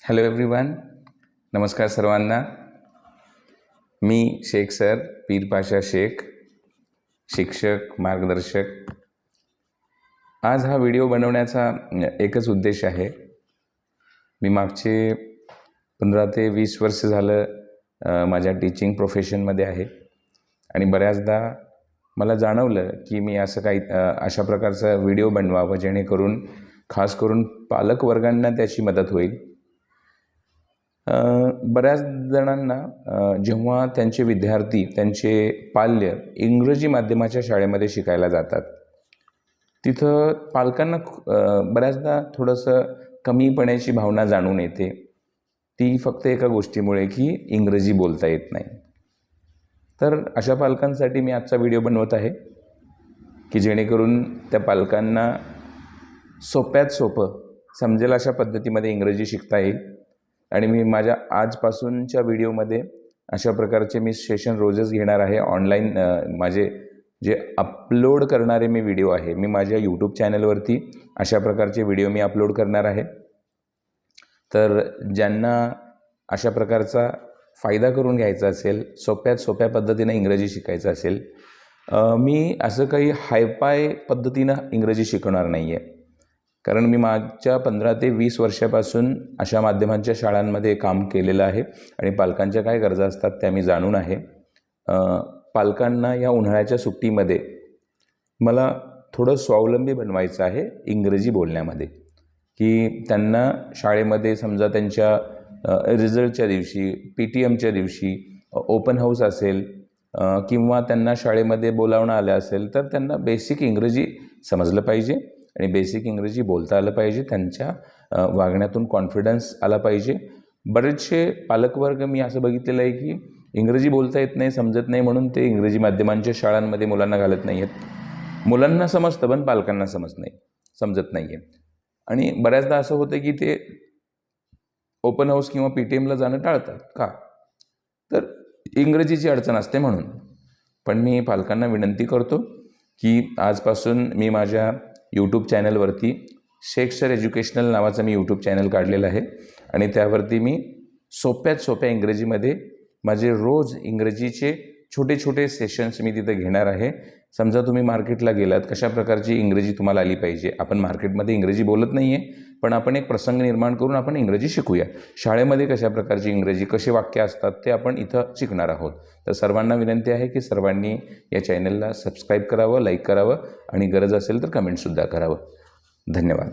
Hello everyone, नमस्कार सर्वांना. मी Shaikh sir, पीर पाशा शेख, शिक्षक, मार्गदर्शक. आज हा व्हिडिओ बनवण्याचा एकच उद्देश आहे. मी मागचे 15 ते 20 वर्ष झालं माझ्या टीचिंग प्रोफेशनमध्ये आहे आणि बऱ्याचदा मला जाणवलं की मी असं काही अशा प्रकारचा व्हिडिओ बनवावा जेणेकरून खास करून पालक वर्गांना त्याची मदत होईल. बऱ्याच जणांना जेव्हा त्यांचे विद्यार्थी त्यांचे पाल्य इंग्रजी माध्यमाच्या शाळेमध्ये शिकायला जातात, तिथं पालकांना बऱ्याचदा थोडंसं कमीपणाची भावना जाणून येते. ती फक्त एका गोष्टीमुळे की इंग्रजी बोलता येत नाही. तर अशा पालकांसाठी मी आजचा व्हिडिओ बनवत आहे की जेणेकरून त्या पालकांना सोप्यात सोपं समजेल अशा पद्धतीमध्ये इंग्रजी शिकता येईल. आणि मी माझ्या आजपासूनच्या व्हिडिओमध्ये अशा प्रकारचे मी सेशन रोजच घेणार आहे. ऑनलाईन माझे जे अपलोड करणारे मी व्हिडिओ आहे, मी माझ्या यूट्यूब चॅनलवरती अशा प्रकारचे व्हिडिओ मी अपलोड करणार आहे. तर ज्यांना अशा प्रकारचा फायदा करून घ्यायचा असेल, सोप्यात सोप्या पद्धतीनं इंग्रजी शिकायचं असेल, मी असं काही हायफाय पद्धतीनं इंग्रजी शिकवणार नाही आहे. कारण मी मागच्या 15 ते 20 वर्षापासून अशा माध्यमांच्या शाळांमध्ये काम केलेलं आहे आणि पालकांच्या काय गरजा असतात त्या मी जाणून आहे. पालकांना या उन्हाळ्याच्या सुट्टीमध्ये मला थोडं स्वावलंबी बनवायचं आहे इंग्रजी बोलण्यामध्ये, की त्यांना शाळेमध्ये समजा त्यांच्या रिझल्टच्या दिवशी, PTMच्या दिवशी, ओपन हाऊस असेल किंवा त्यांना शाळेमध्ये बोलावणं आलं असेल तर त्यांना बेसिक इंग्रजी समजलं पाहिजे आणि बेसिक इंग्रजी बोलता आलं पाहिजे. त्यांच्या वागण्यातून कॉन्फिडन्स आला पाहिजे. बरेचसे पालकवर्ग मी असं बघितलेलं आहे की इंग्रजी बोलता येत नाही, समजत नाही म्हणून ते इंग्रजी माध्यमांच्या शाळांमध्ये मुलांना घालत नाही आहेत. मुलांना समजतं पण पालकांना समजत नाही आहे. आणि बऱ्याचदा असं होतं की ते ओपन हाऊस किंवा PTMला जाणं टाळतात. का? तर इंग्रजीची अडचण असते म्हणून. पण मी पालकांना विनंती करतो की आजपासून मी माझ्या यूट्यूब चॅनलवरती शेख सर एज्युकेशनल नावाचं मी यूट्यूब चॅनल काढलेलं आहे आणि त्यावरती मी सोप्यात सोप्या इंग्रजीमध्ये माझे रोज इंग्रजीचे छोटे छोटे सेशन्स मी तिथे घेणार आहे. समजा तुम्ही मार्केटला गेलात, कशा प्रकारची इंग्रजी तुम्हाला आली पाहिजे. आपण मार्केटमध्ये इंग्रजी बोलत नाही आहे, पण आपण एक प्रसंग निर्माण करून आपण इंग्रजी शिकूया. शाळेमध्ये कशा प्रकारची इंग्रजी, कसे वाक्य असतात ते आपण इथं शिकणार आहोत. तर सर्वांना विनंती आहे की सर्वांनी या चॅनलला सबस्क्राईब करावं, लाईक करावं आणि गरज असेल तर कमेंटसुद्धा करावं. धन्यवाद.